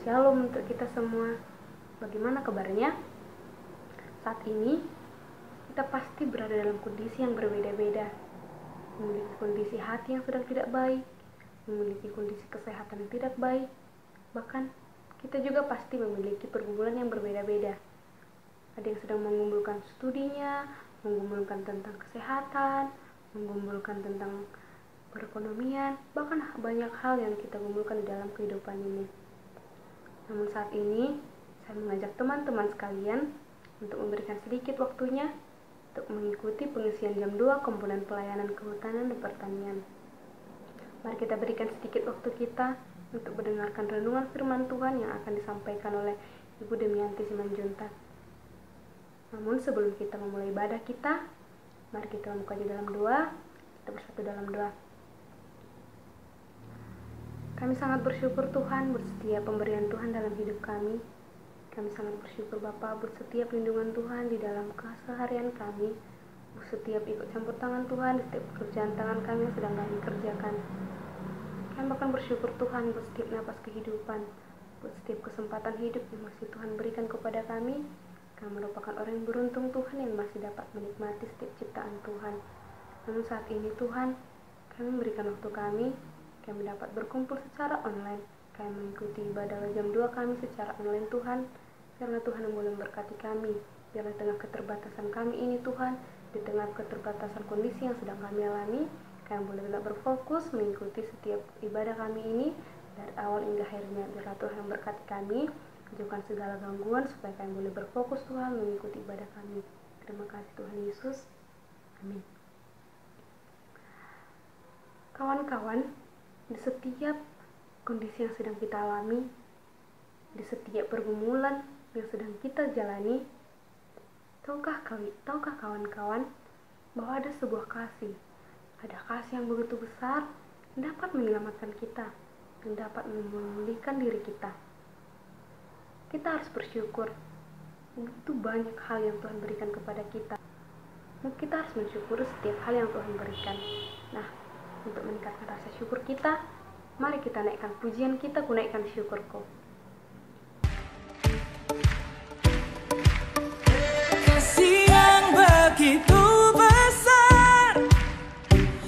Shalom untuk kita semua. Bagaimana kabarnya? Saat ini kita pasti berada dalam kondisi yang berbeda-beda. Memiliki kondisi hati yang sedang tidak baik, memiliki kondisi kesehatan yang tidak baik. Bahkan kita juga pasti memiliki pergumulan yang berbeda-beda. Ada yang sedang mengumpulkan studinya, mengumpulkan tentang kesehatan, mengumpulkan tentang perekonomian, bahkan banyak hal yang kita kumpulkan di dalam kehidupan ini. Namun saat ini, saya mengajak teman-teman sekalian untuk memberikan sedikit waktunya untuk mengikuti pengisian jam 2 komponen pelayanan kehutanan dan pertanian. Mari kita berikan sedikit waktu kita untuk mendengarkan renungan firman Tuhan yang akan disampaikan oleh Ibu Demianti Simanjuntak. Namun sebelum kita memulai ibadah kita, mari kita membuka di dalam doa. Kita bersatu dalam doa. Kami sangat bersyukur Tuhan buat setiap pemberian Tuhan dalam hidup kami. Kami sangat bersyukur Bapa buat setiap lindungan Tuhan di dalam keseharian kami. Buat setiap ikut campur tangan Tuhan di setiap pekerjaan tangan kami yang sedang kami kerjakan. Kami bahkan bersyukur Tuhan buat setiap napas kehidupan, buat setiap kesempatan hidup yang masih Tuhan berikan kepada kami. Kami merupakan orang yang beruntung Tuhan yang masih dapat menikmati setiap ciptaan Tuhan. Namun saat ini Tuhan, kami memberikan waktu kami dapat berkumpul secara online. Kami mengikuti ibadah jam 2 kami secara online Tuhan. Biarlah Tuhan yang boleh memberkati kami. Biarlah tengah keterbatasan kami ini Tuhan, di tengah keterbatasan kondisi yang sedang kami alami, kami boleh tetap berfokus mengikuti setiap ibadah kami ini dari awal hingga akhirnya. Biarlah Tuhan yang memberkati kami, jauhkan segala gangguan supaya kami boleh berfokus Tuhan mengikuti ibadah kami. Terima kasih Tuhan Yesus. Amin. Kawan-kawan, di setiap kondisi yang sedang kita alami, di setiap pergumulan yang sedang kita jalani, tahukah kawan-kawan bahwa ada sebuah kasih, ada kasih yang begitu besar yang dapat menyelamatkan kita, yang dapat memulihkan diri kita. Kita harus bersyukur. Begitu banyak hal yang Tuhan berikan kepada kita. Kita harus mensyukuri setiap hal yang Tuhan berikan. Nah, untuk meningkatkan rasa syukur kita, mari kita naikkan pujian kita, ku naikkan syukurku. Kasih yang begitu besar,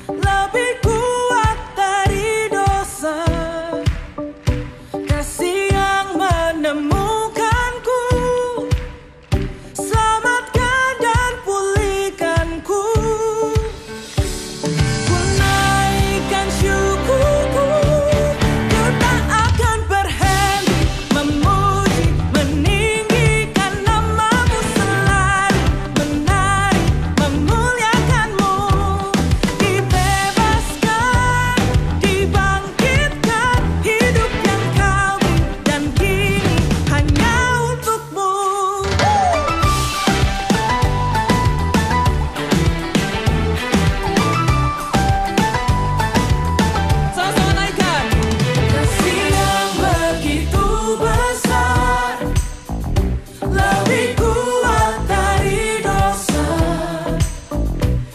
lebih kuat dari dosa. Kasih yang menemukanku, selamatkan dan pulihkanku. Ku naikkan syukurku, ku tak akan berhenti memuji, meninggikan namamu selalu, menari, memuliakanmu. Dibebaskan, dibangkitkan, hidup yang kau beri dan kini hanya untukmu. Sama-sama naikkan. Kasih yang begitu besar, lebih kuat dari dosa.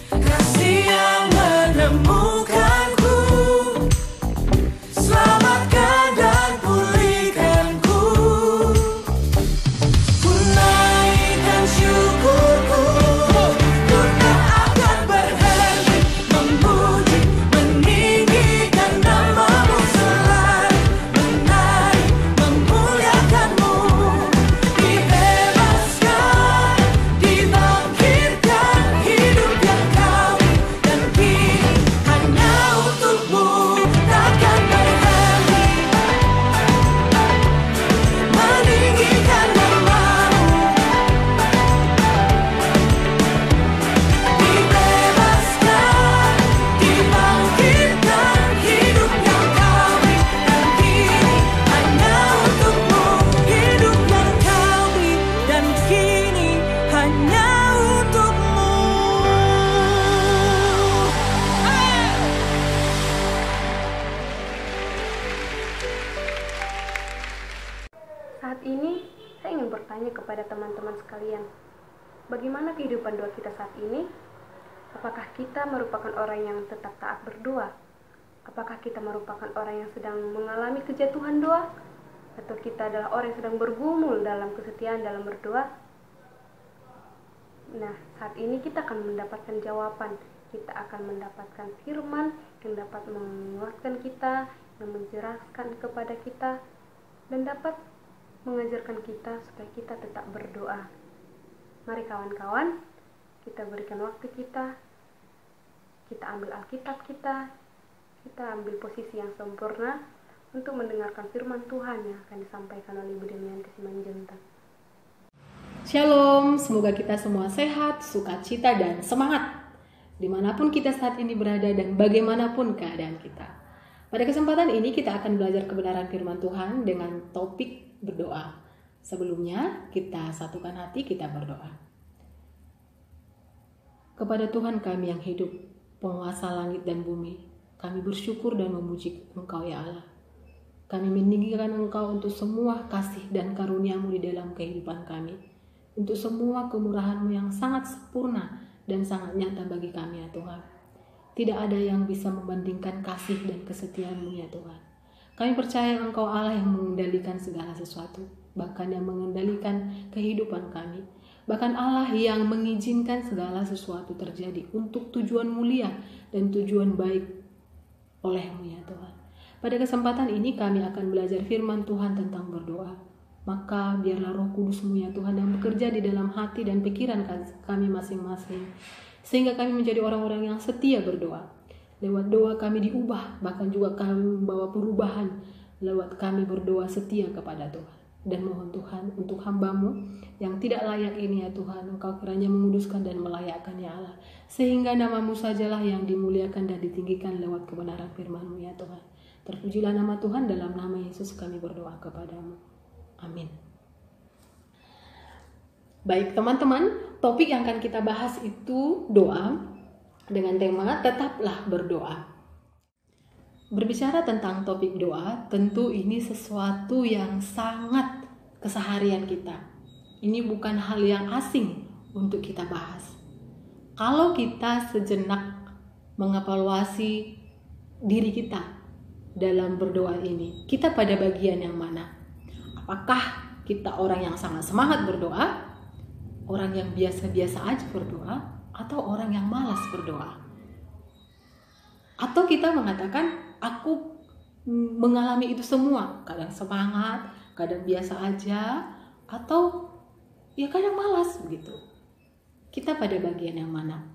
Kasih yang menemukanku, selamatkan dan pulihkanku. Ku naikkan syukurku, ku tak akan berhenti memuji, meninggikan namamu selalu, menari, memuliakanmu. Dibebaskan, dibangkitkan, hidup yang kau beri dan kini hanya untukmu. Takkan berhenti meninggikan namamu. Dibebaskan, dibangkitkan, hidup yang kau beri dan kini hanya untukmu. Hidup yang kau beri dan kini hanya untukmu. Saat ini, saya ingin bertanya kepada teman-teman sekalian, bagaimana kehidupan doa kita saat ini? Apakah kita merupakan orang yang tetap taat berdoa? Apakah kita merupakan orang yang sedang mengalami kejatuhan doa? atau kita adalah orang yang sedang bergumul dalam kesetiaan dalam berdoa, nah saat ini kita akan mendapatkan jawaban. Kita akan mendapatkan firman yang dapat menguatkan kita, yang mencerahkan kepada kita, dan dapat mengajarkan kita supaya kita tetap berdoa. Mari kawan-kawan, kita berikan waktu kita ambil Alkitab kita ambil posisi yang sempurna untuk mendengarkan firman Tuhan yang akan disampaikan oleh Ibu Demianti Simanjuntak. Shalom, semoga kita semua sehat, sukacita, dan semangat dimanapun kita saat ini berada dan bagaimanapun keadaan kita. Pada kesempatan ini kita akan belajar kebenaran firman Tuhan dengan topik berdoa. Sebelumnya kita satukan hati, kita berdoa. Kepada Tuhan kami yang hidup, penguasa langit dan bumi, kami bersyukur dan memuji Engkau ya Allah. Kami meninggikan Engkau untuk semua kasih dan karunia-Mu di dalam kehidupan kami, untuk semua kemurahan-Mu yang sangat sempurna dan sangat nyata bagi kami ya Tuhan. Tidak ada yang bisa membandingkan kasih dan kesetiaan-Mu ya Tuhan. Kami percaya Engkau Allah yang mengendalikan segala sesuatu, bahkan yang mengendalikan kehidupan kami, bahkan Allah yang mengizinkan segala sesuatu terjadi untuk tujuan mulia dan tujuan baik oleh-Mu ya Tuhan. Pada kesempatan ini kami akan belajar firman Tuhan tentang berdoa. Maka biarlah Roh Kudus-Mu ya Tuhan yang bekerja di dalam hati dan pikiran kami masing-masing, sehingga kami menjadi orang-orang yang setia berdoa. Lewat doa kami diubah, bahkan juga kami membawa perubahan lewat kami berdoa setia kepada Tuhan. Dan mohon Tuhan untuk hamba-Mu yang tidak layak ini ya Tuhan, Engkau kiranya menguduskan dan melayakkan ya Allah, sehingga nama-Mu sajalah yang dimuliakan dan ditinggikan lewat kebenaran firman-Mu ya Tuhan. Terpujilah nama Tuhan, dalam nama Yesus kami berdoa kepada-Mu. Amin. Baik teman-teman, topik yang akan kita bahas itu doa dengan tema tetaplah berdoa. Berbicara tentang topik doa, tentu ini sesuatu yang sangat keseharian kita. Ini bukan hal yang asing untuk kita bahas. Kalau kita sejenak mengevaluasi diri kita dalam berdoa ini, kita pada bagian yang mana? Apakah kita orang yang sangat semangat berdoa, orang yang biasa-biasa aja berdoa, atau orang yang malas berdoa? Atau kita mengatakan, aku mengalami itu semua, kadang semangat, kadang biasa aja, atau ya kadang malas begitu. Kita pada bagian yang mana?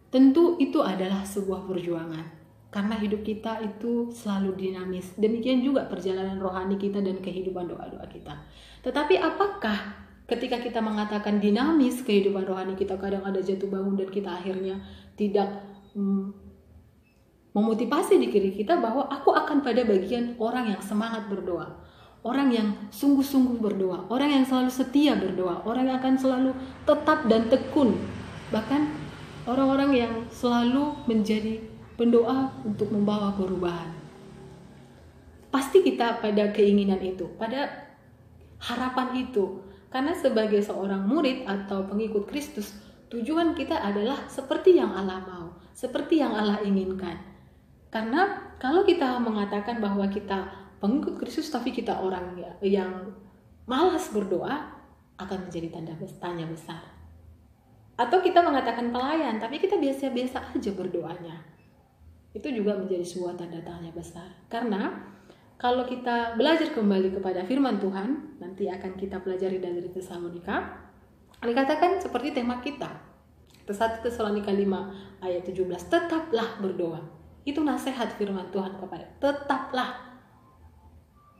Tentu itu adalah sebuah perjuangan. Karena hidup kita itu selalu dinamis. Demikian juga perjalanan rohani kita dan kehidupan doa-doa kita. Tetapi apakah ketika kita mengatakan dinamis kehidupan rohani kita, kadang ada jatuh bangun dan kita akhirnya tidak memotivasi di diri kita bahwa aku akan pada bagian orang yang semangat berdoa, orang yang sungguh-sungguh berdoa, orang yang selalu setia berdoa, orang yang akan selalu tetap dan tekun, bahkan orang-orang yang selalu menjadi pendoa untuk membawa perubahan. Pasti kita pada keinginan itu, pada harapan itu. Karena sebagai seorang murid atau pengikut Kristus, tujuan kita adalah seperti yang Allah mau, seperti yang Allah inginkan. Karena kalau kita mengatakan bahwa kita pengikut Kristus tapi kita orang yang malas berdoa, akan menjadi tanya besar. Atau kita mengatakan pelayan tapi kita biasa-biasa aja berdoanya, itu juga menjadi sebuah tanda tanya besar. Karena kalau kita belajar kembali kepada firman Tuhan, nanti akan kita pelajari dari Tesalonika, dikatakan seperti tema kita, 1 Tesalonika 5 ayat 17, tetaplah berdoa. Itu nasihat firman Tuhan kepada tetaplah.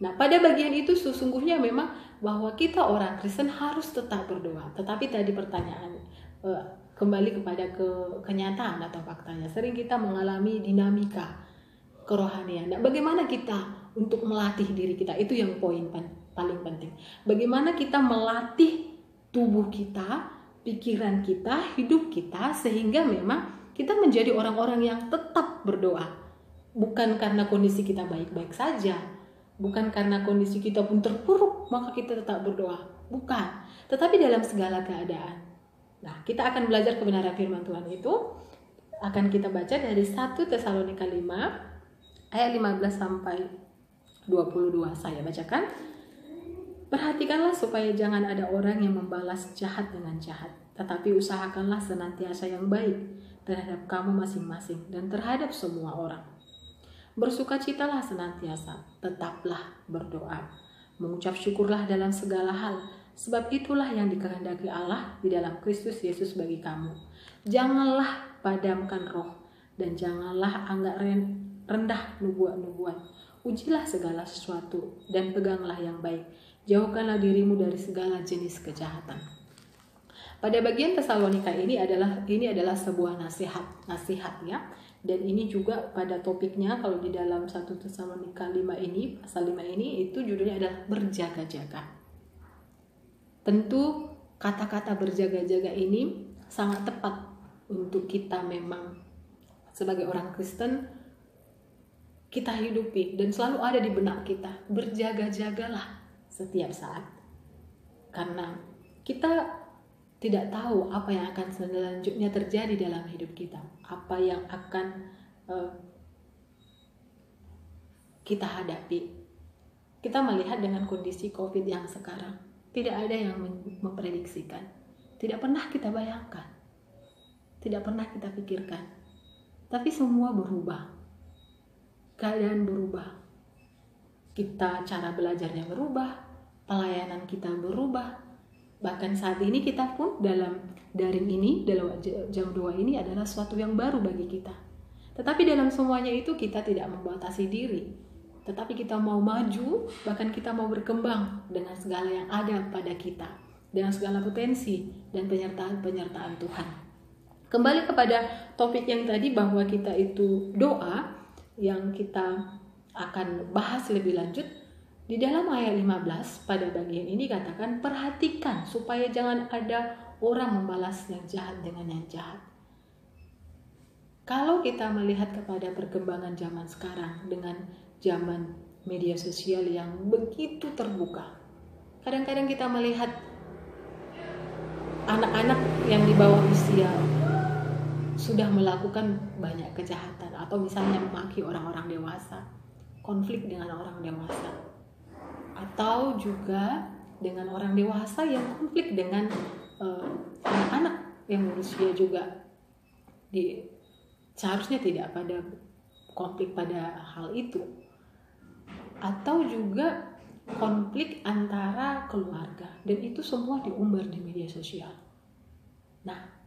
Nah, pada bagian itu sesungguhnya memang bahwa kita orang Kristen harus tetap berdoa. Tetapi tadi pertanyaan kembali kepada kenyataan atau faktanya. Sering kita mengalami dinamika kerohanian. Nah, bagaimana kita untuk melatih diri kita? Itu yang poin paling penting. Bagaimana kita melatih tubuh kita, pikiran kita, hidup kita, sehingga memang kita menjadi orang-orang yang tetap berdoa. Bukan karena kondisi kita baik-baik saja, bukan karena kondisi kita pun terpuruk maka kita tetap berdoa. Bukan, tetapi dalam segala keadaan. Nah, kita akan belajar kebenaran firman Tuhan itu. Akan kita baca dari 1 Tesalonika 5 ayat 15 sampai 18. 22. Saya bacakan. Perhatikanlah supaya jangan ada orang yang membalas jahat dengan jahat, tetapi usahakanlah senantiasa yang baik terhadap kamu masing-masing dan terhadap semua orang. Bersukacitalah senantiasa, tetaplah berdoa. Mengucap syukurlah dalam segala hal, sebab itulah yang dikehendaki Allah di dalam Kristus Yesus bagi kamu. Janganlah padamkan roh, dan janganlah anggap rendah nubuat-nubuat. Ujilah segala sesuatu, dan peganglah yang baik. Jauhkanlah dirimu dari segala jenis kejahatan. Pada bagian Tesalonika ini adalah sebuah nasihat ya. Dan ini juga pada topiknya, kalau di dalam 1 Tesalonika 5 ini, pasal 5 ini, itu judulnya adalah berjaga-jaga. Tentu kata-kata berjaga-jaga ini sangat tepat untuk kita memang sebagai orang Kristen kita hidupi dan selalu ada di benak kita. Berjaga-jagalah setiap saat, karena kita tidak tahu apa yang akan selanjutnya terjadi dalam hidup kita, apa yang akan kita hadapi. Kita melihat dengan kondisi COVID yang sekarang, tidak ada yang memprediksikan, tidak pernah kita bayangkan, tidak pernah kita pikirkan, tapi semua berubah, keadaan berubah. Kita cara belajarnya berubah, pelayanan kita berubah. Bahkan saat ini kita pun dalam daring ini, dalam jam 2 ini adalah sesuatu yang baru bagi kita. Tetapi dalam semuanya itu kita tidak membatasi diri. Tetapi kita mau maju, bahkan kita mau berkembang dengan segala yang ada pada kita. Dengan segala potensi dan penyertaan Tuhan. Kembali kepada topik yang tadi bahwa kita itu doa yang kita akan bahas lebih lanjut. Di dalam ayat 15 pada bagian ini katakan, perhatikan supaya jangan ada orang membalas yang jahat dengan yang jahat. Kalau kita melihat kepada perkembangan zaman sekarang dengan zaman media sosial yang begitu terbuka, kadang-kadang kita melihat anak-anak yang di bawah usia sudah melakukan banyak kejahatan, atau misalnya memaki orang-orang dewasa, konflik dengan orang dewasa, atau juga dengan orang dewasa yang konflik dengan anak-anak yang berusia juga. Seharusnya tidak pada konflik pada hal itu, atau juga konflik antara keluarga, dan itu semua diumbar di media sosial. Nah,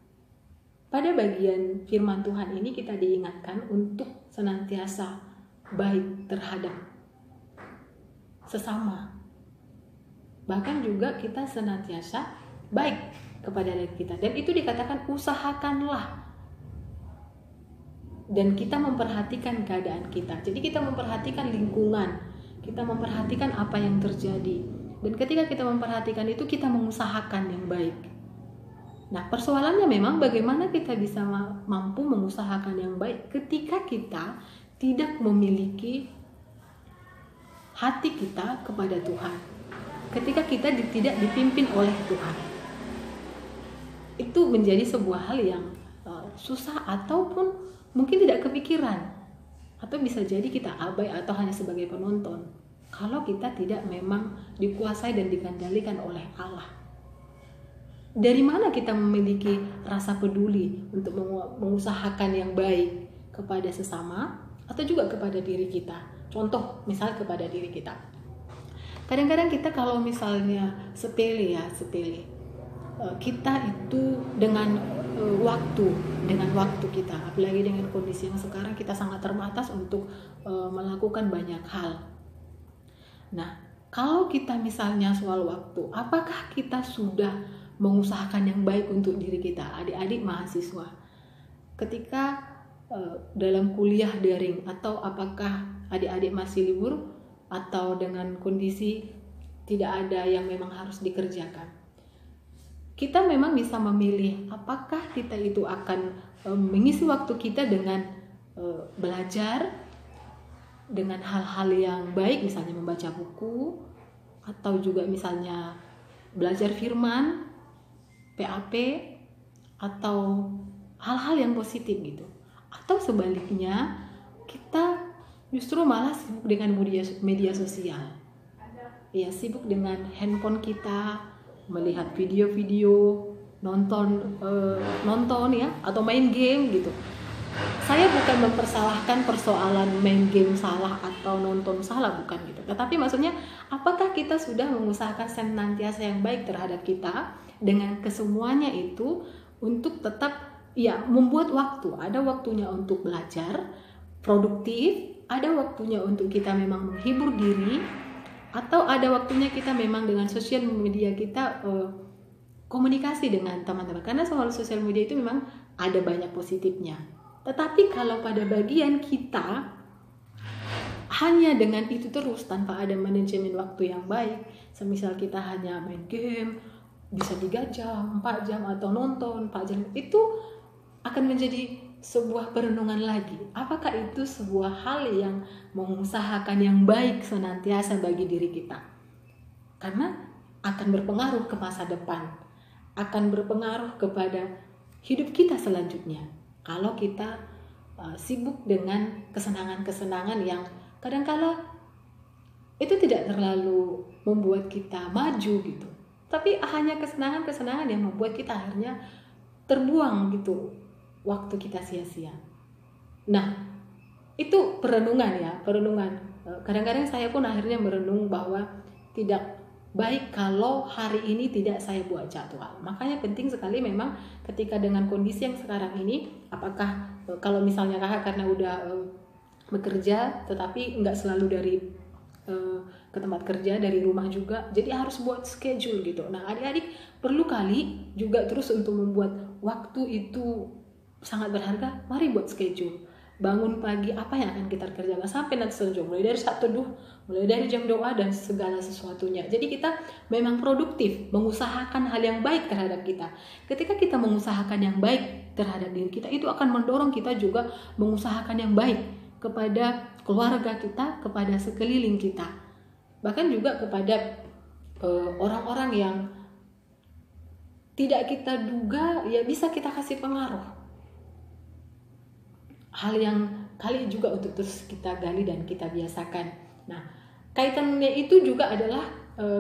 pada bagian firman Tuhan ini kita diingatkan untuk senantiasa baik terhadap sesama. Bahkan juga kita senantiasa baik kepada diri kita. Dan itu dikatakan usahakanlah. Dan kita memperhatikan keadaan kita. Jadi kita memperhatikan lingkungan. Kita memperhatikan apa yang terjadi. Dan ketika kita memperhatikan itu, kita mengusahakan yang baik. Nah, persoalannya memang bagaimana kita bisa mampu mengusahakan yang baik ketika kita tidak memiliki hati kita kepada Tuhan. Ketika kita tidak dipimpin oleh Tuhan. Itu menjadi sebuah hal yang susah, ataupun mungkin tidak kepikiran. Atau bisa jadi kita abai atau hanya sebagai penonton. Kalau kita tidak memang dikuasai dan dikendalikan oleh Allah. Dari mana kita memiliki rasa peduli untuk mengusahakan yang baik kepada sesama atau juga kepada diri kita? Contoh, misal kepada diri kita. Kadang-kadang kita kalau misalnya sepele. Kita itu dengan waktu kita, apalagi dengan kondisi yang sekarang kita sangat terbatas untuk melakukan banyak hal. Nah, kalau kita misalnya soal waktu, apakah kita sudah mengusahakan yang baik untuk diri kita, adik-adik mahasiswa, ketika dalam kuliah daring, atau apakah adik-adik masih libur atau dengan kondisi tidak ada yang memang harus dikerjakan? Kita memang bisa memilih apakah kita itu akan mengisi waktu kita dengan belajar dengan hal-hal yang baik, misalnya membaca buku, atau juga misalnya belajar firman, PAP, atau hal-hal yang positif gitu. Atau sebaliknya, kita justru malah sibuk dengan media sosial. Ya, sibuk dengan handphone kita, melihat video-video, nonton ya, atau main game gitu. Saya bukan mempersalahkan persoalan main game salah atau nonton salah, bukan gitu. Tetapi maksudnya, apakah kita sudah mengusahakan senantiasa yang baik terhadap kita dengan kesemuanya itu untuk tetap ya membuat waktu. Ada waktunya untuk belajar, produktif, ada waktunya untuk kita memang menghibur diri, atau ada waktunya kita memang dengan sosial media kita komunikasi dengan teman-teman. Karena soal sosial media itu memang ada banyak positifnya. Tetapi kalau pada bagian kita hanya dengan itu terus tanpa ada manajemen waktu yang baik, semisal kita hanya main game bisa 3 jam, 4 jam atau nonton 4 jam, itu akan menjadi sebuah perenungan lagi. Apakah itu sebuah hal yang mengusahakan yang baik senantiasa bagi diri kita? Karena akan berpengaruh ke masa depan, akan berpengaruh kepada hidup kita selanjutnya. Kalau kita sibuk dengan kesenangan-kesenangan yang kadang-kala itu tidak terlalu membuat kita maju gitu, tapi hanya kesenangan-kesenangan yang membuat kita akhirnya terbuang gitu, waktu kita sia-sia. Nah, itu perenungan ya, perenungan. Kadang-kadang saya pun akhirnya merenung bahwa tidak baik kalau hari ini tidak saya buat jadwal. Makanya penting sekali memang ketika dengan kondisi yang sekarang ini, apakah kalau misalnya kakak karena udah bekerja tetapi nggak selalu dari ke tempat kerja, dari rumah juga, jadi harus buat schedule gitu. Nah, adik-adik perlu kali juga terus untuk membuat waktu itu sangat berharga. Mari buat schedule. Bangun pagi, apa yang akan kita kerjakan sampai nanti sore, mulai dari saat teduh, mulai dari jam doa dan segala sesuatunya. Jadi kita memang produktif, mengusahakan hal yang baik terhadap kita. Ketika kita mengusahakan yang baik terhadap diri kita, itu akan mendorong kita juga mengusahakan yang baik kepada keluarga kita, kepada sekeliling kita, bahkan juga kepada orang-orang yang tidak kita duga ya bisa kita kasih pengaruh. Hal yang kali juga untuk terus kita gali dan kita biasakan. Nah, kaitannya itu juga adalah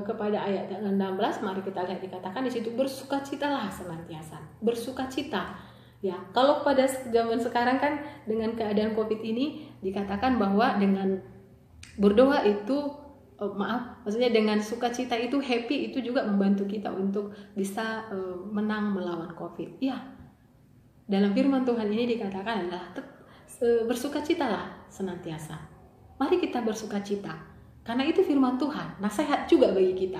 kepada ayat 16, mari kita lihat dikatakan di situ, bersukacitalah senantiasa. Bersukacita. Ya, kalau pada zaman sekarang kan dengan keadaan Covid ini dikatakan bahwa dengan berdoa itu maksudnya dengan sukacita itu, happy itu juga membantu kita untuk bisa menang melawan Covid. Ya. Dalam firman Tuhan ini dikatakan adalah bersukacitalah senantiasa. Mari kita bersukacita, karena itu firman Tuhan, nasihat juga bagi kita.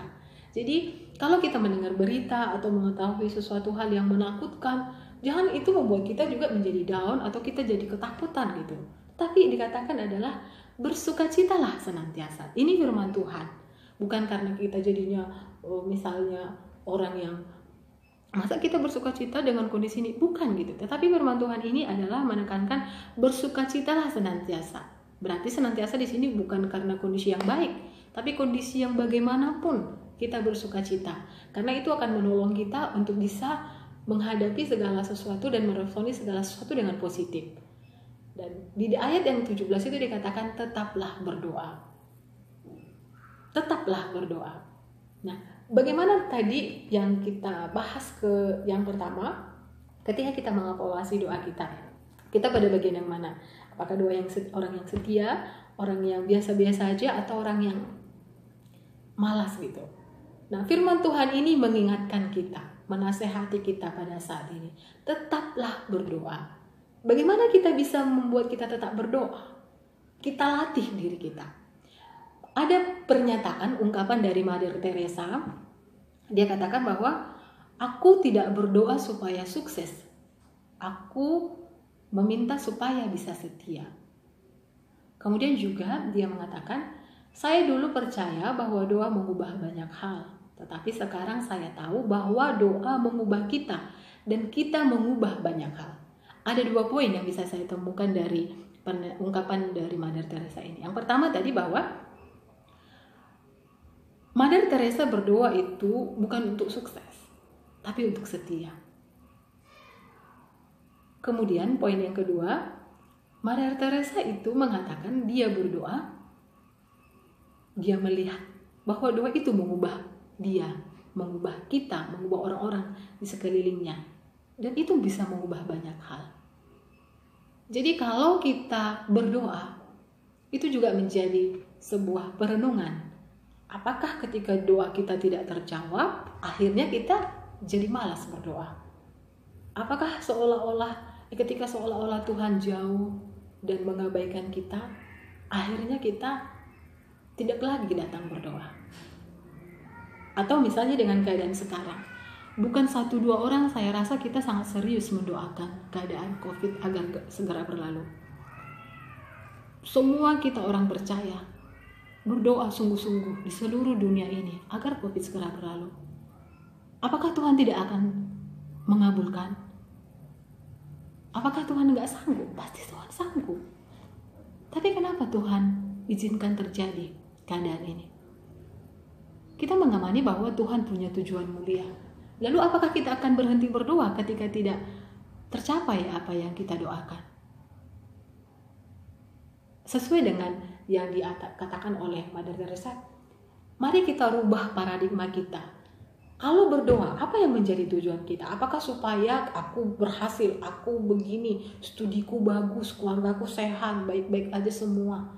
Jadi kalau kita mendengar berita atau mengetahui sesuatu hal yang menakutkan, jangan itu membuat kita juga menjadi down atau kita jadi ketakutan gitu. Tapi dikatakan adalah bersukacitalah senantiasa. Ini firman Tuhan. Bukan karena kita jadinya misalnya orang yang masa kita bersukacita dengan kondisi ini, bukan gitu. Tetapi firman Tuhan ini adalah menekankan bersukacitalah senantiasa. Berarti senantiasa di sini bukan karena kondisi yang baik, tapi kondisi yang bagaimanapun kita bersukacita. Karena itu akan menolong kita untuk bisa menghadapi segala sesuatu dan meresponi segala sesuatu dengan positif. Dan di ayat yang 17 itu dikatakan tetaplah berdoa. Tetaplah berdoa. Nah, bagaimana tadi yang kita bahas ke yang pertama, ketika kita mengevaluasi doa kita, kita pada bagian yang mana? Apakah doa yang orang yang setia, orang yang biasa-biasa aja, atau orang yang malas gitu? Nah, firman Tuhan ini mengingatkan kita, menasehati kita pada saat ini, tetaplah berdoa. Bagaimana kita bisa membuat kita tetap berdoa? Kita latih diri kita. Ada pernyataan, ungkapan dari Mother Teresa. Dia katakan bahwa aku tidak berdoa supaya sukses. Aku meminta supaya bisa setia. Kemudian juga dia mengatakan, saya dulu percaya bahwa doa mengubah banyak hal. Tetapi sekarang saya tahu bahwa doa mengubah kita dan kita mengubah banyak hal. Ada 2 poin yang bisa saya temukan dari ungkapan dari Mother Teresa ini. Yang pertama tadi bahwa Mother Teresa berdoa itu bukan untuk sukses, tapi untuk setia. Kemudian poin yang kedua, Mother Teresa itu mengatakan dia berdoa, dia melihat bahwa doa itu mengubah dia, mengubah kita, mengubah orang-orang di sekelilingnya. Dan itu bisa mengubah banyak hal. Jadi kalau kita berdoa, itu juga menjadi sebuah perenungan. Apakah ketika doa kita tidak terjawab, akhirnya kita jadi malas berdoa? Apakah ketika seolah-olah Tuhan jauh dan mengabaikan kita, akhirnya kita tidak lagi datang berdoa? Atau misalnya dengan keadaan sekarang, bukan 1-2 orang, saya rasa kita sangat serius mendoakan keadaan COVID agar segera berlalu. Semua kita orang percaya berdoa sungguh-sungguh di seluruh dunia ini agar COVID segera berlalu. Apakah Tuhan tidak akan mengabulkan? Apakah Tuhan nggak sanggup? Pasti Tuhan sanggup. Tapi kenapa Tuhan izinkan terjadi keadaan ini? Kita mengamini bahwa Tuhan punya tujuan mulia. Lalu apakah kita akan berhenti berdoa ketika tidak tercapai apa yang kita doakan? Sesuai dengan yang dikatakan oleh Mother Teresa, mari kita rubah paradigma kita. Kalau berdoa, apa yang menjadi tujuan kita? Apakah supaya aku berhasil, aku begini, studiku bagus, keluargaku sehat, baik-baik aja semua?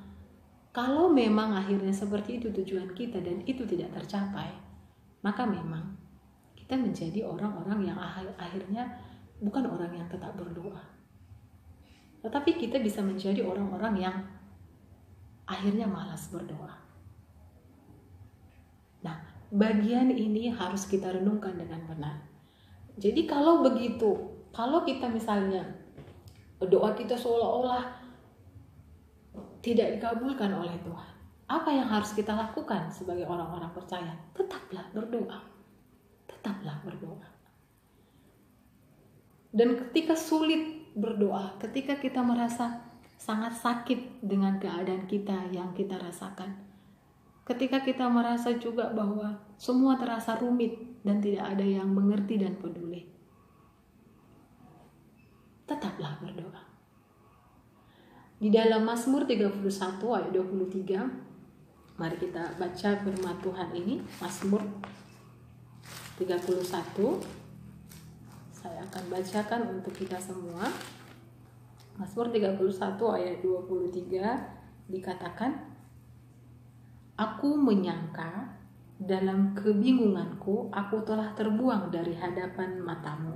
Kalau memang akhirnya seperti itu tujuan kita dan itu tidak tercapai, maka memang kita menjadi orang-orang yang akhirnya bukan orang yang tetap berdoa. Tetapi kita bisa menjadi orang-orang yang akhirnya malas berdoa. Nah, bagian ini harus kita renungkan dengan benar. Jadi kalau begitu, kalau kita misalnya doa kita seolah-olah tidak dikabulkan oleh Tuhan, apa yang harus kita lakukan sebagai orang-orang percaya? Tetaplah berdoa. Tetaplah berdoa. Dan ketika sulit berdoa, ketika kita merasa sangat sakit dengan keadaan kita yang kita rasakan, ketika kita merasa juga bahwa semua terasa rumit dan tidak ada yang mengerti dan peduli, tetaplah berdoa. Di dalam Mazmur 31 ayat 23, mari kita baca firman Tuhan ini. Mazmur 31, saya akan bacakan untuk kita semua. Mazmur 31 ayat 23 dikatakan, aku menyangka dalam kebingunganku aku telah terbuang dari hadapan matamu.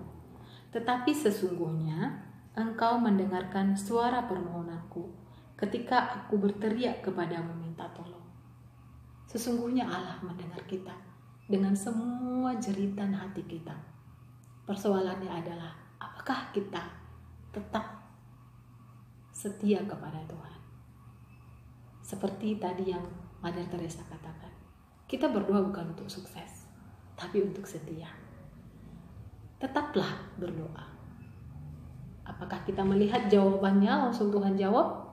Tetapi sesungguhnya Engkau mendengarkan suara permohonanku ketika aku berteriak kepadamu minta tolong. Sesungguhnya Allah mendengar kita dengan semua jeritan hati kita. Persoalannya adalah apakah kita tetap setia kepada Tuhan? Seperti tadi yang Mother Teresa katakan, kita berdoa bukan untuk sukses, tapi untuk setia. Tetaplah berdoa. Apakah kita melihat jawabannya langsung Tuhan jawab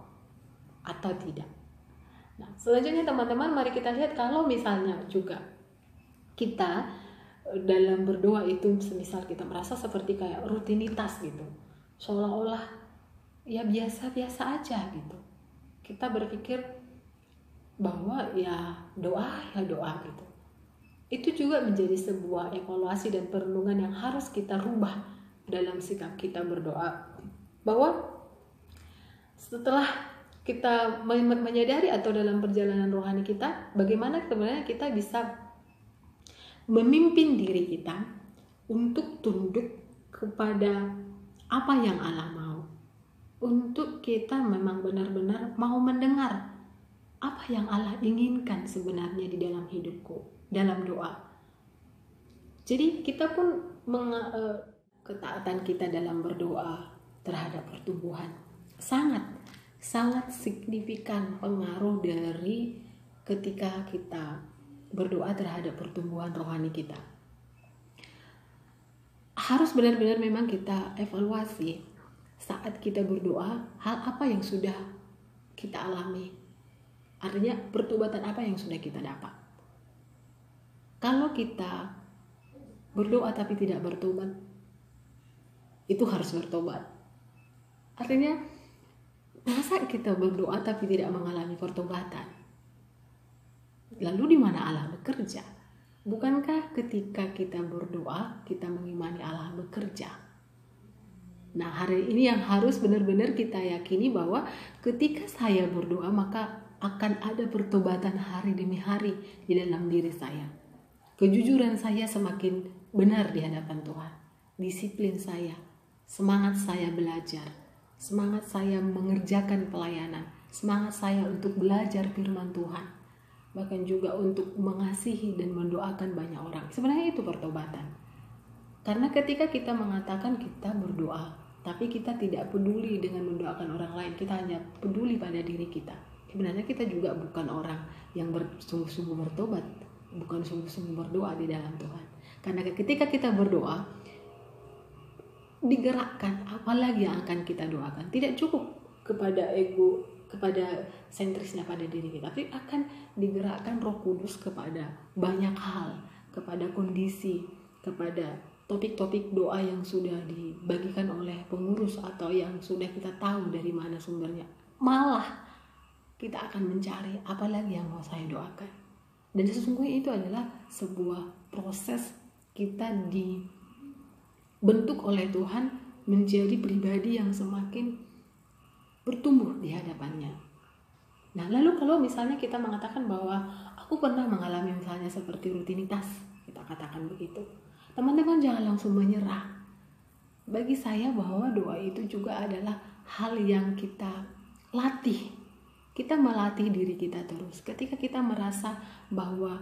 atau tidak? Nah, selanjutnya teman-teman, mari kita lihat kalau misalnya juga kita dalam berdoa itu semisal kita merasa seperti kayak rutinitas gitu, seolah-olah ya biasa-biasa aja gitu. Kita berpikir bahwa ya doa gitu. Itu juga menjadi sebuah evaluasi dan perenungan yang harus kita rubah dalam sikap kita berdoa, bahwa setelah kita menyadari atau dalam perjalanan rohani kita, bagaimana sebenarnya kita bisa memimpin diri kita untuk tunduk kepada apa yang Allah mau, untuk kita memang benar-benar mau mendengar apa yang Allah inginkan sebenarnya di dalam hidupku, dalam doa. Jadi kita pun ketaatan kita dalam berdoa terhadap pertumbuhan sangat signifikan pengaruh dari ketika kita berdoa terhadap pertumbuhan rohani kita. Harus benar-benar memang kita evaluasi saat kita berdoa, hal apa yang sudah kita alami. Artinya pertobatan apa yang sudah kita dapat. Kalau kita berdoa tapi tidak bertobat, itu harus bertobat. Artinya Masa kita berdoa tapi tidak mengalami pertobatan? Lalu di mana Allah bekerja? Bukankah ketika kita berdoa, kita mengimani Allah bekerja? Nah, hari ini yang harus benar-benar kita yakini bahwa ketika saya berdoa, maka akan ada pertobatan hari demi hari di dalam diri saya. Kejujuran saya semakin benar di hadapan Tuhan. Disiplin saya, semangat saya belajar, semangat saya mengerjakan pelayanan, semangat saya untuk belajar firman Tuhan, bahkan juga untuk mengasihi dan mendoakan banyak orang. Sebenarnya itu pertobatan. Karena ketika kita mengatakan kita berdoa, tapi kita tidak peduli dengan mendoakan orang lain, kita hanya peduli pada diri kita. Sebenarnya kita juga bukan orang yang bersungguh-sungguh bertobat, bukan sungguh-sungguh berdoa di dalam Tuhan. Karena ketika kita berdoa, digerakkan apalagi yang akan kita doakan. Tidak cukup kepada ego, kepada sentrisnya pada diri kita, tapi akan digerakkan Roh Kudus kepada banyak hal, kepada kondisi, kepada topik-topik doa yang sudah dibagikan oleh pengurus atau yang sudah kita tahu dari mana sumbernya. Malah kita akan mencari apalagi yang mau saya doakan. Dan sesungguhnya itu adalah sebuah proses kita dibentuk oleh Tuhan menjadi pribadi yang semakin bertumbuh di hadapannya. Nah, lalu kalau misalnya kita mengatakan bahwa aku pernah mengalami misalnya seperti rutinitas, kita katakan begitu, teman-teman jangan langsung menyerah. Bagi saya bahwa doa itu juga adalah hal yang kita latih. Kita melatih diri kita terus. Ketika kita merasa bahwa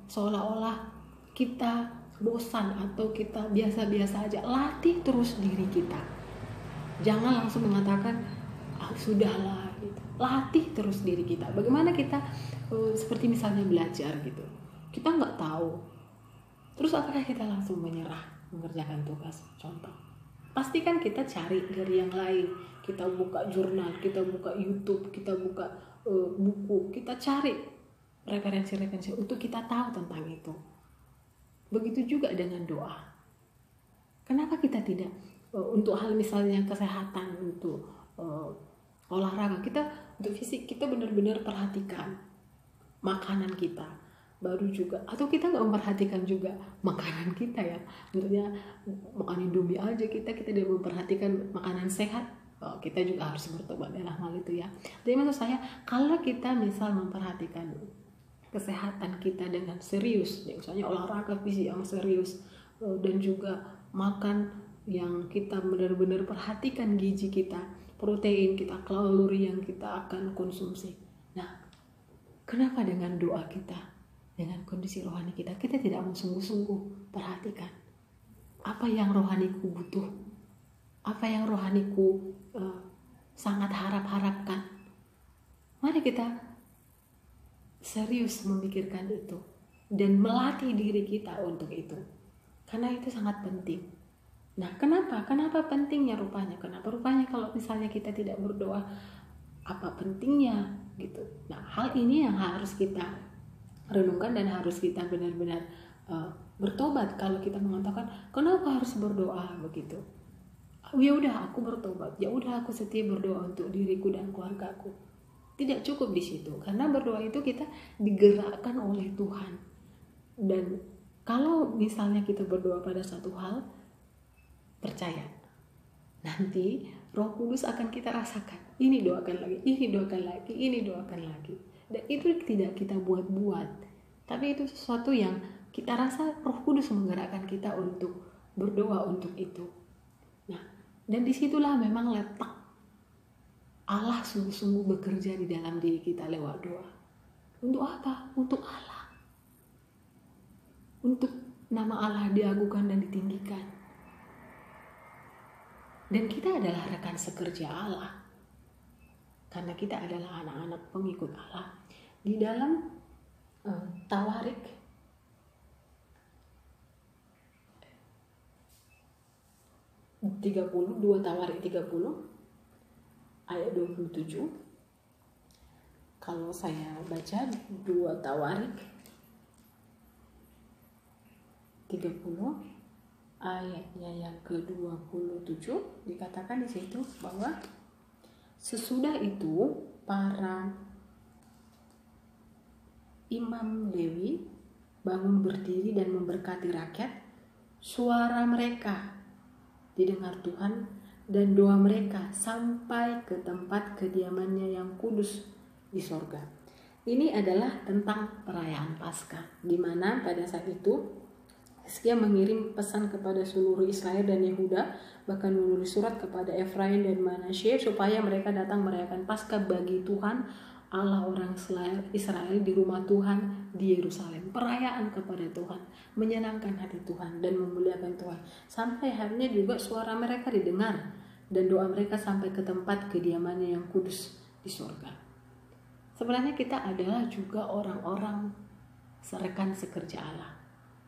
seolah-olah kita bosan atau kita biasa-biasa aja, latih terus diri kita. Jangan langsung mengatakan sudahlah gitu. Latih terus diri kita. Bagaimana kita seperti misalnya belajar gitu. Kita nggak tahu. Terus apakah kita langsung menyerah mengerjakan tugas? Contoh. Pastikan kita cari dari yang lain. Kita buka jurnal, kita buka YouTube, kita buka buku, kita cari referensi-referensi untuk kita tahu tentang itu. Begitu juga dengan doa. Kenapa kita tidak untuk hal misalnya kesehatan, untuk olahraga, kita untuk fisik, kita benar-benar perhatikan makanan kita, baru juga, atau kita nggak memperhatikan juga makanan kita ya, tentunya makan Indomie aja kita tidak memperhatikan makanan sehat. Kita juga harus bertobat dalam hal itu ya. Jadi maksud saya, kalau kita misal memperhatikan kesehatan kita dengan serius, misalnya olahraga fisik yang serius, dan juga makan yang kita benar-benar perhatikan gizi kita, protein kita, kalori yang kita akan konsumsi. Nah, kenapa dengan doa kita, dengan kondisi rohani kita tidak mau sungguh-sungguh perhatikan apa yang rohaniku butuh, apa yang rohaniku sangat harapkan. Mari kita serius memikirkan itu dan melatih diri kita untuk itu, karena itu sangat penting. Nah, kenapa pentingnya rupanya? Kenapa rupanya kalau misalnya kita tidak berdoa, apa pentingnya gitu? Nah, hal ini yang harus kita renungkan dan harus kita benar-benar bertobat. Kalau kita mengatakan kenapa harus berdoa begitu, ya udah aku bertobat, ya udah aku setia berdoa untuk diriku dan keluargaku. Tidak cukup di situ, karena berdoa itu kita digerakkan oleh Tuhan. Dan kalau misalnya kita berdoa pada satu hal, percaya nanti Roh Kudus akan kita rasakan. Ini doakan lagi, ini doakan lagi, ini doakan lagi. Dan itu tidak kita buat-buat, tapi itu sesuatu yang kita rasa Roh Kudus menggerakkan kita untuk berdoa untuk itu. Nah, dan disitulah memang letak Allah sungguh-sungguh bekerja di dalam diri kita lewat doa. Untuk apa? Untuk Allah. Untuk nama Allah diagungkan dan ditinggikan. Dan kita adalah rekan sekerja Allah. Karena kita adalah anak-anak pengikut Allah. Di dalam Tawarik 30, 2 Tawarik 30 ayat 27. Kalau saya baca 2 Tawarik 30 ayatnya yang ke-27, dikatakan di situ bahwa Sesudah itu para imam Lewi bangun berdiri dan memberkati rakyat. Suara mereka didengar Tuhan dan doa mereka sampai ke tempat kediamannya yang kudus di sorga. Ini adalah tentang perayaan Paskah, di mana pada saat itu Hizkia mengirim pesan kepada seluruh Israel dan Yehuda, bahkan menulis surat kepada Efraim dan Manasye supaya mereka datang merayakan Paskah bagi Tuhan Allah orang Israel di rumah Tuhan di Yerusalem. Perayaan kepada Tuhan, menyenangkan hati Tuhan dan memuliakan Tuhan. Sampai akhirnya juga suara mereka didengar dan doa mereka sampai ke tempat kediamannya yang kudus di surga. Sebenarnya kita adalah juga orang-orang rekan sekerja Allah.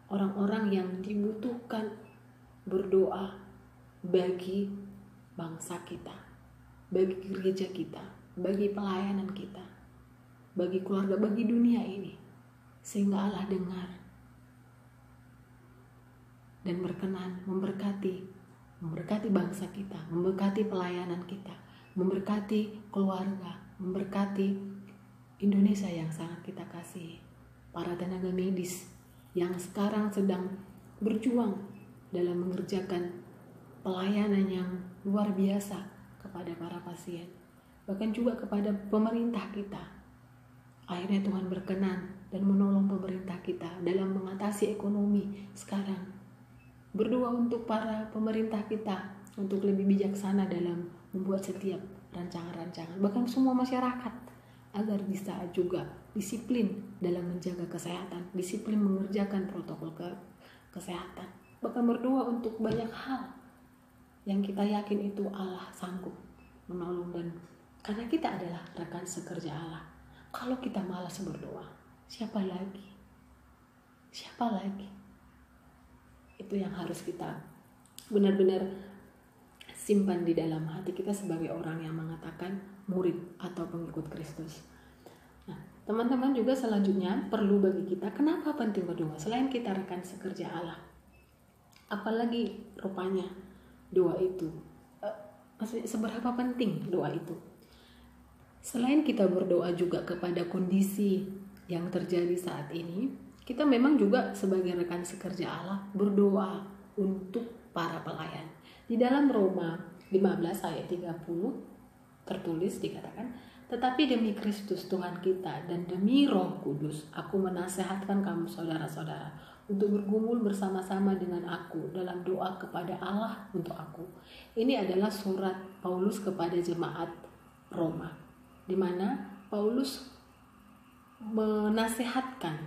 Orang-orang yang dibutuhkan berdoa bagi bangsa kita, bagi gereja kita, bagi pelayanan kita, bagi keluarga, bagi dunia ini, sehingga Allah dengar dan berkenan memberkati bangsa kita, memberkati pelayanan kita, memberkati keluarga, memberkati Indonesia yang sangat kita kasihi, para tenaga medis yang sekarang sedang berjuang dalam mengerjakan pelayanan yang luar biasa kepada para pasien, bahkan juga kepada pemerintah kita. Akhirnya Tuhan berkenan dan menolong pemerintah kita dalam mengatasi ekonomi sekarang. Berdoa untuk para pemerintah kita untuk lebih bijaksana dalam membuat setiap rancangan-rancangan, bahkan semua masyarakat, agar bisa juga disiplin dalam menjaga kesehatan, disiplin mengerjakan protokol kesehatan, bahkan berdoa untuk banyak hal yang kita yakin itu Allah sanggup menolong. Dan karena kita adalah rekan sekerja Allah, kalau kita malas berdoa, siapa lagi? Itu yang harus kita benar-benar simpan di dalam hati kita sebagai orang yang mengatakan murid atau pengikut Kristus. Nah, teman-teman juga selanjutnya perlu bagi kita, kenapa penting berdoa? Selain kita rekan sekerja Allah, apalagi rupanya doa itu, maksudnya seberapa penting doa itu? Selain kita berdoa juga kepada kondisi yang terjadi saat ini, kita memang juga sebagai rekan sekerja Allah berdoa untuk para pelayan. Di dalam Roma 15 ayat 30 tertulis dikatakan, tetapi demi Kristus Tuhan kita dan demi Roh Kudus, aku menasehatkan kamu saudara-saudara untuk bergumul bersama-sama dengan aku dalam doa kepada Allah untuk aku. Ini adalah surat Paulus kepada jemaat Roma, di mana Paulus menasehatkan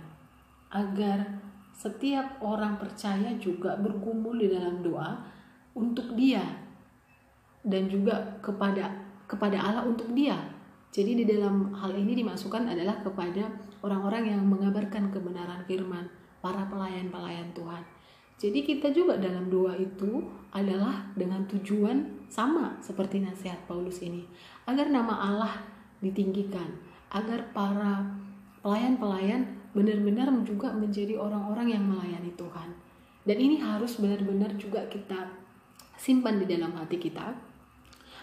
agar setiap orang percaya juga bergumul di dalam doa untuk dia dan juga kepada Allah untuk dia. Jadi di dalam hal ini dimasukkan adalah kepada orang-orang yang mengabarkan kebenaran firman, para pelayan-pelayan Tuhan. Jadi kita juga dalam doa itu adalah dengan tujuan sama seperti nasihat Paulus ini, agar nama Allah ditinggikan, agar para pelayan-pelayan benar-benar juga menjadi orang-orang yang melayani Tuhan. Dan ini harus benar-benar juga kita simpan di dalam hati kita,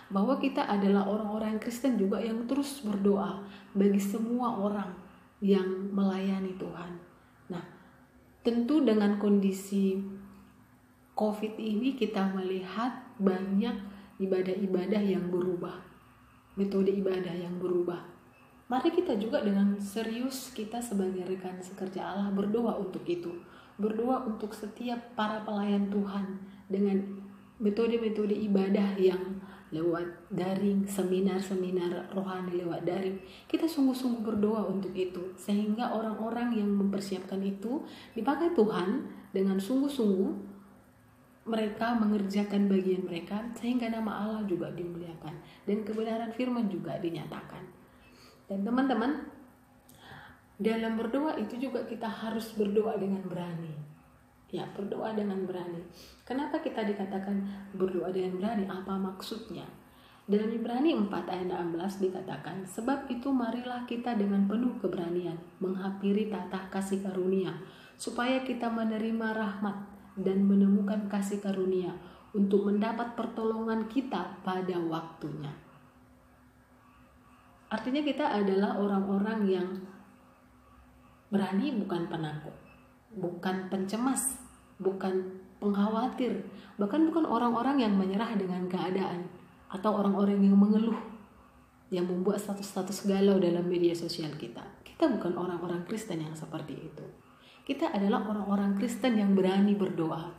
bahwa kita adalah orang-orang Kristen juga yang terus berdoa bagi semua orang yang melayani Tuhan. Nah, tentu dengan kondisi COVID ini kita melihat banyak ibadah-ibadah yang berubah, metode ibadah yang berubah. Mari kita juga dengan serius kita sebagai rekan sekerja Allah berdoa untuk itu. Berdoa untuk setiap para pelayan Tuhan dengan metode-metode ibadah yang lewat daring, seminar-seminar rohani lewat daring. Kita sungguh-sungguh berdoa untuk itu, sehingga orang-orang yang mempersiapkan itu dipakai Tuhan dengan sungguh-sungguh, mereka mengerjakan bagian mereka sehingga nama Allah juga dimuliakan dan kebenaran firman juga dinyatakan. Dan teman-teman, dalam berdoa itu juga kita harus berdoa dengan berani. Ya, berdoa dengan berani. Kenapa kita dikatakan berdoa dengan berani? Apa maksudnya? Dalam Ibrani 4 ayat 16 dikatakan, sebab itu marilah kita dengan penuh keberanian menghampiri tatah kasih karunia, supaya kita menerima rahmat dan menemukan kasih karunia untuk mendapat pertolongan kita pada waktunya. Artinya kita adalah orang-orang yang berani, bukan penakut, bukan pencemas, bukan pengkhawatir, bahkan bukan orang-orang yang menyerah dengan keadaan, atau orang-orang yang mengeluh, yang membuat status-status galau dalam media sosial kita. Kita bukan orang-orang Kristen yang seperti itu. Kita adalah orang-orang Kristen yang berani berdoa,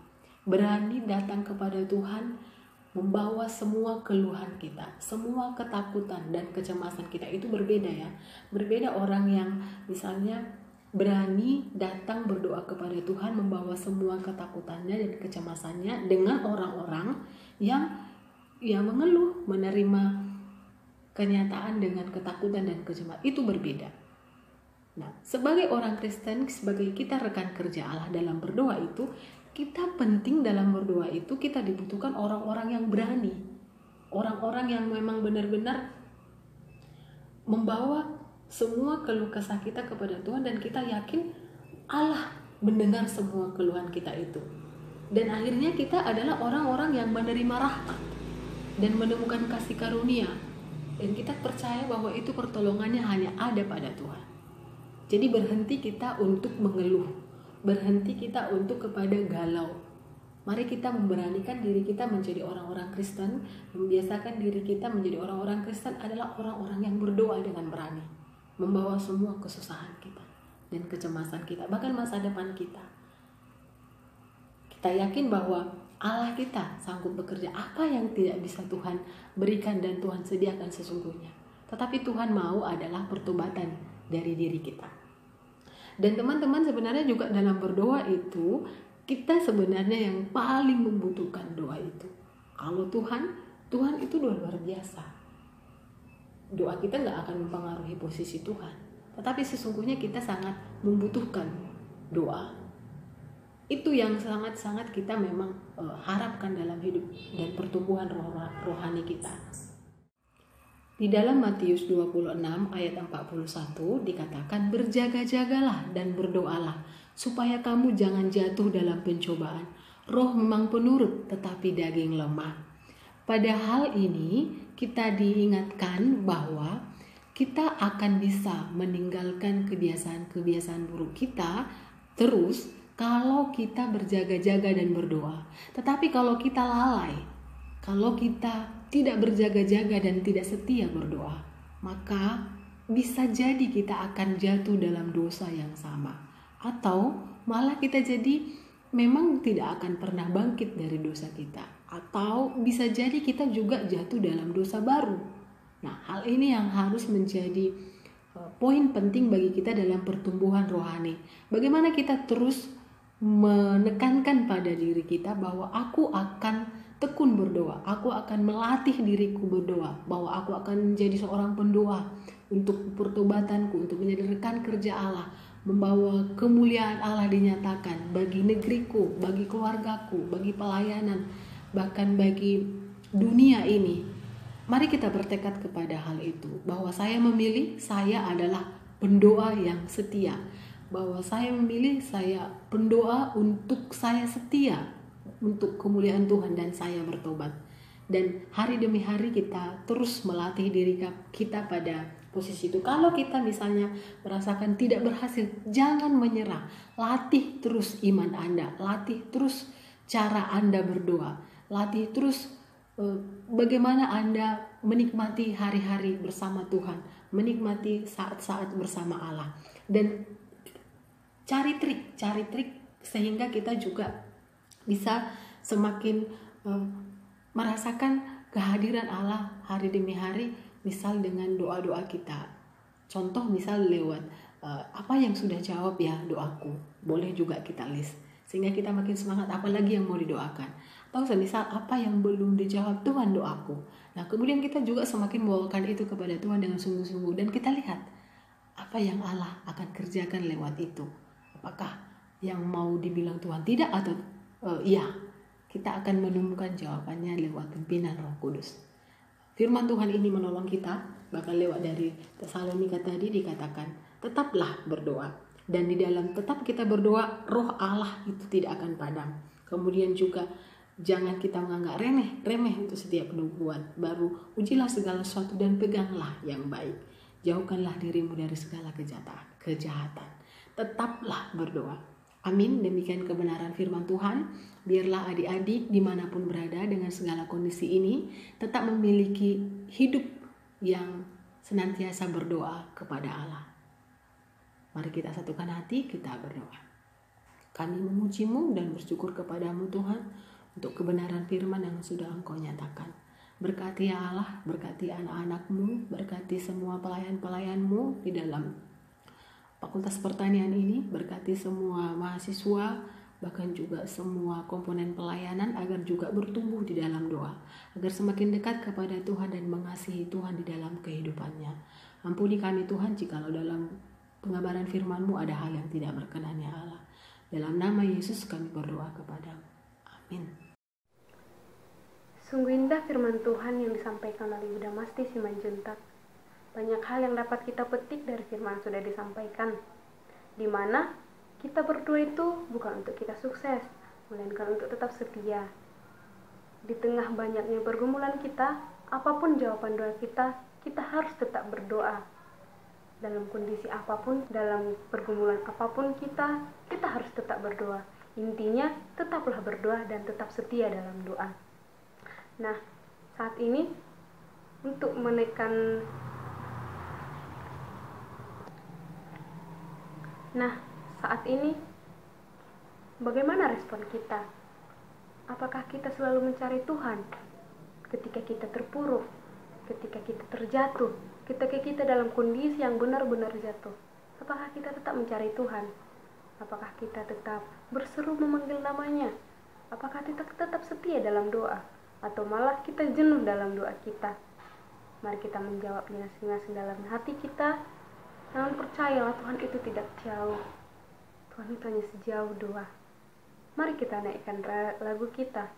berani datang kepada Tuhan, membawa semua keluhan kita, semua ketakutan dan kecemasan kita. Itu berbeda ya. Berbeda orang yang misalnya berani datang berdoa kepada Tuhan, membawa semua ketakutannya dan kecemasannya, dengan orang-orang yang mengeluh, menerima kenyataan dengan ketakutan dan kecemasan. Itu berbeda. Nah, sebagai orang Kristen, sebagai kita rekan kerja Allah dalam berdoa itu, kita penting dalam berdoa itu kita dibutuhkan orang-orang yang berani, orang-orang yang memang benar-benar membawa semua keluh kesah kita kepada Tuhan, dan kita yakin Allah mendengar semua keluhan kita itu. Dan akhirnya kita adalah orang-orang yang menerima rahmat dan menemukan kasih karunia, dan kita percaya bahwa itu pertolongannya hanya ada pada Tuhan. Jadi berhenti kita untuk mengeluh, berhenti kita untuk kepada galau. Mari kita memberanikan diri kita menjadi orang-orang Kristen, membiasakan diri kita menjadi orang-orang Kristen adalah orang-orang yang berdoa dengan berani, membawa semua kesusahan kita dan kecemasan kita, bahkan masa depan kita. Kita yakin bahwa Allah kita sanggup bekerja, apa yang tidak bisa Tuhan berikan dan Tuhan sediakan sesungguhnya. Tetapi Tuhan mau adalah pertobatan dari diri kita. Dan teman-teman, sebenarnya juga dalam berdoa itu kita sebenarnya yang paling membutuhkan doa itu. Kalau Tuhan itu luar biasa. Doa kita gak akan mempengaruhi posisi Tuhan, tetapi sesungguhnya kita sangat membutuhkan doa. Itu yang sangat-sangat kita memang harapkan dalam hidup dan pertumbuhan rohani kita. Di dalam Matius 26 ayat 41 dikatakan, berjaga-jagalah dan berdoalah supaya kamu jangan jatuh dalam pencobaan. Roh memang penurut tetapi daging lemah. Pada hal ini kita diingatkan bahwa kita akan bisa meninggalkan kebiasaan-kebiasaan buruk kita terus kalau kita berjaga-jaga dan berdoa. Tetapi kalau kita lalai, kalau kita tidak berjaga-jaga dan tidak setia berdoa, maka bisa jadi kita akan jatuh dalam dosa yang sama. Atau malah kita jadi memang tidak akan pernah bangkit dari dosa kita. Atau bisa jadi kita juga jatuh dalam dosa baru. Nah, hal ini yang harus menjadi poin penting bagi kita dalam pertumbuhan rohani. Bagaimana kita terus menekankan pada diri kita bahwa aku akan tekun berdoa, aku akan melatih diriku berdoa, bahwa aku akan menjadi seorang pendoa untuk pertobatanku, untuk menjadi rekan kerja Allah, membawa kemuliaan Allah dinyatakan bagi negeriku, bagi keluargaku, bagi pelayanan, bahkan bagi dunia ini. Mari kita bertekad kepada hal itu, bahwa saya memilih, saya adalah pendoa yang setia, bahwa saya memilih, saya pendoa untuk saya setia untuk kemuliaan Tuhan dan saya bertobat. Dan hari demi hari kita terus melatih diri kita pada posisi itu. Kalau kita misalnya merasakan tidak berhasil, jangan menyerah. Latih terus iman Anda, latih terus cara Anda berdoa, latih terus bagaimana Anda menikmati hari-hari bersama Tuhan, menikmati saat-saat bersama Allah. Dan cari trik sehingga kita juga bisa semakin merasakan kehadiran Allah hari demi hari, misal dengan doa-doa kita. Contoh misal lewat apa yang sudah jawab ya doaku, boleh juga kita list, sehingga kita makin semangat apalagi yang mau didoakan. Atau semisal apa yang belum dijawab Tuhan doaku. Nah, kemudian kita juga semakin membawakan itu kepada Tuhan dengan sungguh-sungguh, dan kita lihat apa yang Allah akan kerjakan lewat itu. Apakah yang mau dibilang Tuhan tidak atau iya, kita akan menemukan jawabannya lewat pimpinan Roh Kudus. Firman Tuhan ini menolong kita, bahkan lewat dari Tesalonika tadi dikatakan, tetaplah berdoa. Dan di dalam tetap kita berdoa, Roh Allah itu tidak akan padam. Kemudian juga jangan kita menganggap remeh untuk setiap nubuat baru. Ujilah segala sesuatu dan peganglah yang baik. Jauhkanlah dirimu dari segala kejahatan. Tetaplah berdoa. Amin. Demikian kebenaran firman Tuhan. Biarlah adik-adik dimanapun berada dengan segala kondisi ini tetap memiliki hidup yang senantiasa berdoa kepada Allah. Mari kita satukan hati, kita berdoa. Kami memuji-Mu dan bersyukur kepadamu Tuhan untuk kebenaran firman yang sudah Engkau nyatakan. Berkati ya Allah, berkati anak-anak-Mu, berkati semua pelayan-pelayan-Mu di dalam Fakultas Pertanian ini, berkati semua mahasiswa, bahkan juga semua komponen pelayanan agar juga bertumbuh di dalam doa, agar semakin dekat kepada Tuhan dan mengasihi Tuhan di dalam kehidupannya. Ampuni kami Tuhan jikalau dalam pengabaran firman-Mu ada hal yang tidak berkenan ya Allah. Dalam nama Yesus kami berdoa kepadamu. Amin. Sungguh indah firman Tuhan yang disampaikan oleh Ibu Damasti Simanjuntak. Banyak hal yang dapat kita petik dari firman yang sudah disampaikan, di mana kita berdoa itu bukan untuk kita sukses, melainkan untuk tetap setia. Di tengah banyaknya pergumulan kita, apapun jawaban doa kita harus tetap berdoa. Dalam kondisi apapun, dalam pergumulan apapun kita harus tetap berdoa. Intinya, tetaplah berdoa dan tetap setia dalam doa. Nah, saat ini untuk menekan bagaimana respon kita? Apakah kita selalu mencari Tuhan ketika kita terpuruk, ketika kita terjatuh, ketika kita dalam kondisi yang benar-benar jatuh? Apakah kita tetap mencari Tuhan? Apakah kita tetap berseru memanggil namanya? Apakah kita tetap setia dalam doa? Atau malah kita jenuh dalam doa kita? Mari kita menjawabnya masing-masing dalam hati kita. Jangan percayalah Tuhan itu tidak jauh. Tuhan itu hanya sejauh doa. Mari kita naikkan lagu kita.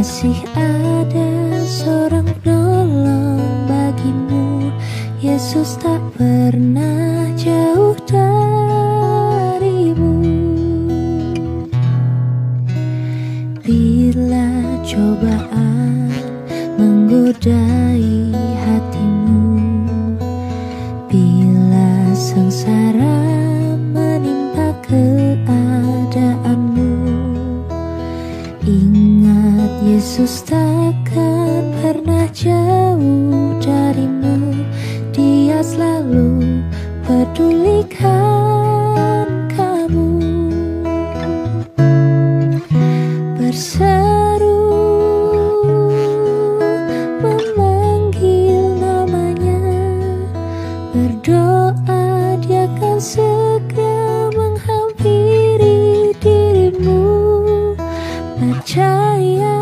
Masih ada seorang penolong bagimu. Yesus tak pernah jauh darimu. Bila cobaan menggodai hatimu, bila sengsara menimpa keadaanmu, ingat Yesus takkan pernah jauh darimu. Dia selalu pedulikan kamu. Berseru memanggil namanya, berdoa dia akan segera menghampiri dirimu. Percaya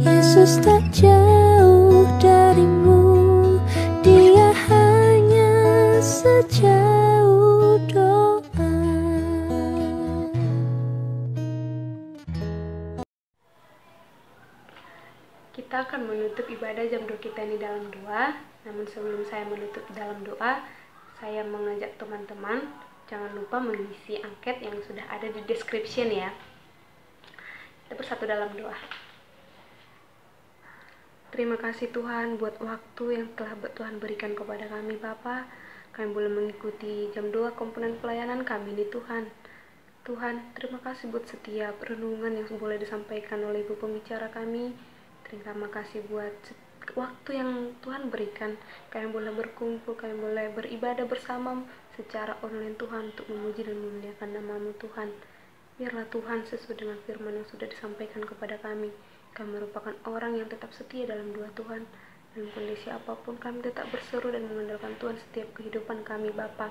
Yesus tak jauh darimu. Dia hanya sejauh doa. Kita akan menutup ibadah jam 2 kita ini dalam doa. Namun sebelum saya menutup dalam doa, saya mengajak teman-teman jangan lupa mengisi angket yang sudah ada di description ya. Kita bersatu dalam doa. Terima kasih Tuhan buat waktu yang telah Tuhan berikan kepada kami Bapa. Kami boleh mengikuti jam 2 komponen pelayanan kami ini Tuhan. Tuhan, terima kasih buat setiap renungan yang boleh disampaikan oleh Ibu pembicara kami. Terima kasih buat waktu yang Tuhan berikan. Kami boleh berkumpul, kami boleh beribadah bersama secara online Tuhan untuk memuji dan memuliakan nama-Mu Tuhan. Biarlah Tuhan sesuai dengan firman yang sudah disampaikan kepada kami. Kami merupakan orang yang tetap setia dalam doa Tuhan. Dalam kondisi apapun kami tetap berseru dan mengandalkan Tuhan setiap kehidupan kami Bapa.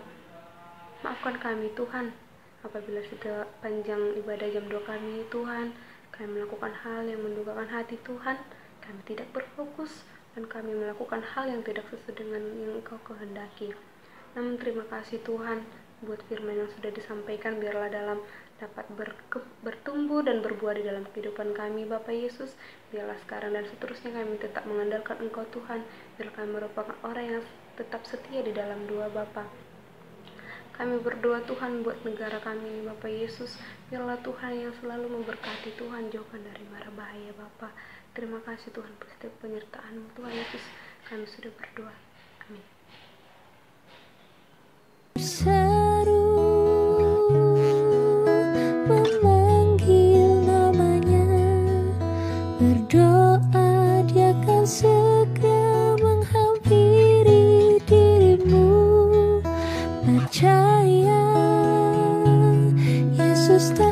Maafkan kami Tuhan apabila sudah panjang ibadah jam 2 kami Tuhan, kami melakukan hal yang mendukakan hati Tuhan. Kami tidak berfokus dan kami melakukan hal yang tidak sesuai dengan yang Engkau kehendaki. Namun terima kasih Tuhan buat firman yang sudah disampaikan, biarlah dapat bertumbuh dan berbuah di dalam kehidupan kami Bapak Yesus. Biarlah sekarang dan seterusnya kami tetap mengandalkan Engkau Tuhan. Biarlah kami merupakan orang yang tetap setia di dalam doa Bapa. Kami berdoa Tuhan buat negara kami Bapak Yesus. Biarlah Tuhan yang selalu memberkati, Tuhan jauhkan dari mara bahaya Bapa. Terima kasih Tuhan untuk setiap penyertaan-Mu Tuhan Yesus. Kami sudah berdoa. Amin. Seru memanggil namanya, berdoa Dia akan segera menghampiri dirimu. Percaya Yesus tak